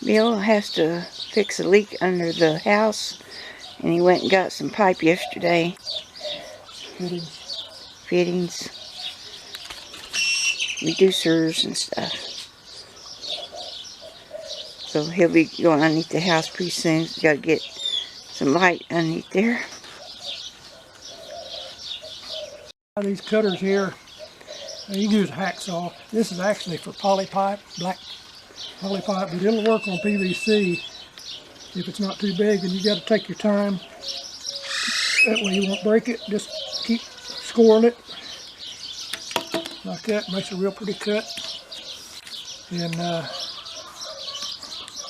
Bill has to fix a leak under the house, and he went and got some pipe yesterday. Fittings. Reducers and stuff. So he'll be going underneath the house pretty soon. He's got to get some light underneath there. These cutters here, you can use a hacksaw. This is actually for poly pipe, black poly pipe, but it'll work on PVC if it's not too big. And you got to take your time. That way you won't break it. Just keep scoring it like that. Makes a real pretty cut. And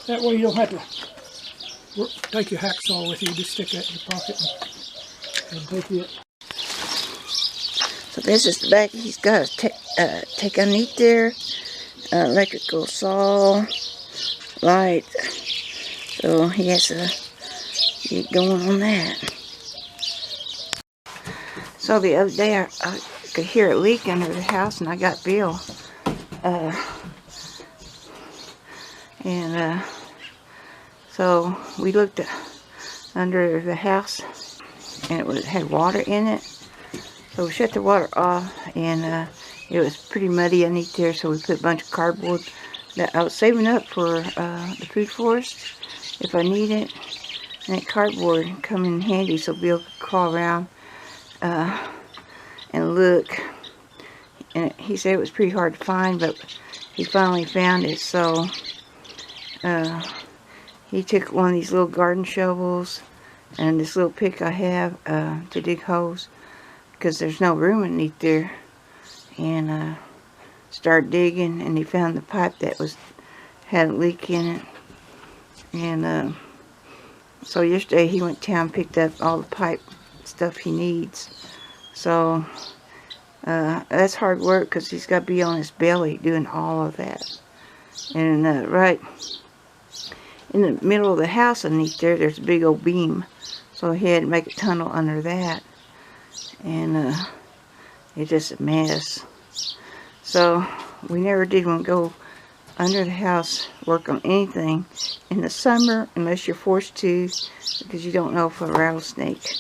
that way you don't have to take your hacksaw with you. Just stick that in your pocket and take it. So this is the back. He's got to take underneath there. Electrical saw, light. So he has to get going on that. So the other day I could hear a leak under the house, and I got Bill. So we looked under the house, and it had water in it. So we shut the water off, and it was pretty muddy underneath there, so we put a bunch of cardboard that I was saving up for the food forest if I need it. And that cardboard come in handy so Bill could crawl around and look. And he said it was pretty hard to find, but he finally found it. So he took one of these little garden shovels and this little pick I have to dig holes, because there's no room underneath there, and started digging, and he found the pipe that had a leak in it. And so yesterday he went to town and picked up all the pipe stuff he needs. So that's hard work, because he's got to be on his belly doing all of that. And right in the middle of the house underneath there's a big old beam, so he had to make a tunnel under that. And it's just a mess. So we never did want to go under the house, work on anything in the summer, unless you're forced to, because you don't know if a rattlesnake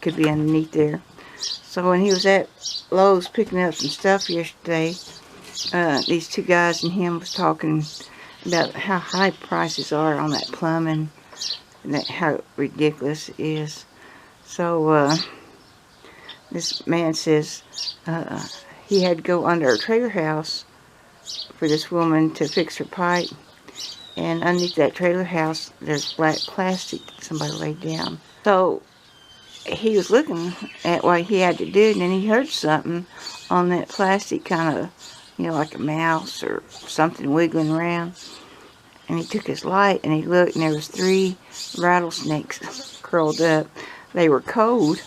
could be underneath there. So when he was at Lowe's picking up some stuff yesterday, these two guys and him was talking about how high prices are on that plumbing, and how ridiculous it is. So this man says he had to go under a trailer house for this woman to fix her pipe, and underneath that trailer house there's black plastic somebody laid down. So he was looking at what he had to do, and then he heard something on that plastic, kind of, like a mouse or something wiggling around. And he took his light and he looked, and there was 3 rattlesnakes curled up. They were cold,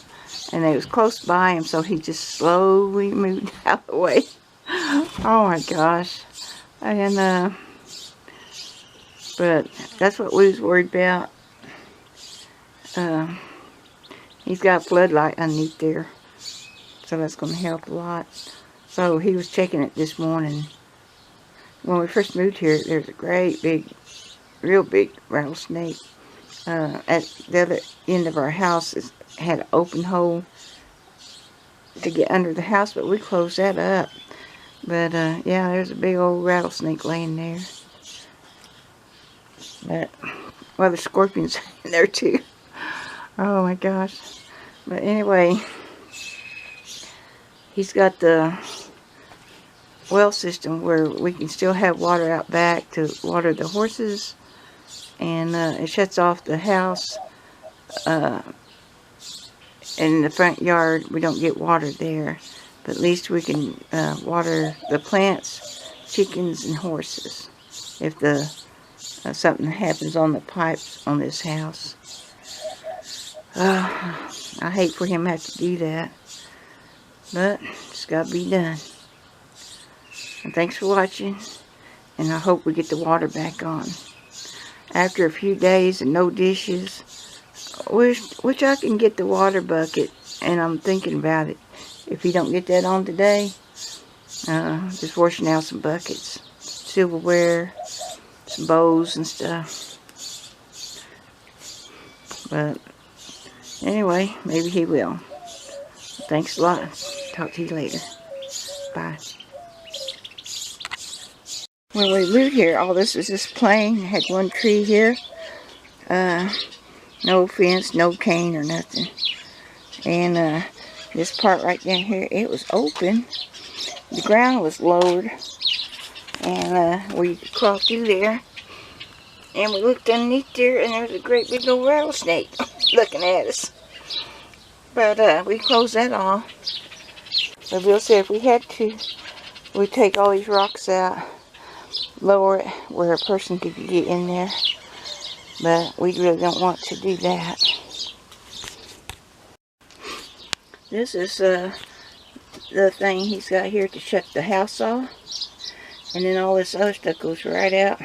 and they was close by him, so he just slowly moved out of the way. Oh my gosh. And but that's what we was worried about. He's got a floodlight underneath there, so that's going to help a lot. So he was checking it this morning. When we first moved here, there's a great big, real big rattlesnake. At the other end of our house had an open hole to get under the house, but we closed that up. But yeah, there's a big old rattlesnake laying there. But, well, there's scorpions in there too. Oh my gosh. But anyway, he's got the well system where we can still have water out back to water the horses, and it shuts off the house. In the front yard we don't get water there, but at least we can water the plants, chickens, and horses if something happens on the pipes on this house. I hate for him to have to do that, but it's got to be done. And thanks for watching, and I hope we get the water back on. After a few days and no dishes, which I can get the water bucket, and I'm thinking about it. If you don't get that on today, just washing out some buckets. silverware, some bowls and stuff. But anyway, maybe he will. Thanks a lot. Talk to you later. Bye. When we moved here, all this was just plain. It had one tree here. No fence, no cane or nothing. And this part right down here, it was open. The ground was lowered. And we crawled through there. And we looked underneath there, and there was a great big old rattlesnake looking at us. But we closed that off. But Bill said if we had to, we'd take all these rocks out, lower it where a person could get in there. But we really don't want to do that. This is the thing he's got here to shut the house off. And then all this other stuff goes right out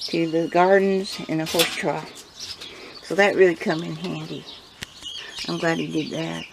to the gardens and the horse trough. So that really come in handy. I'm glad he did that.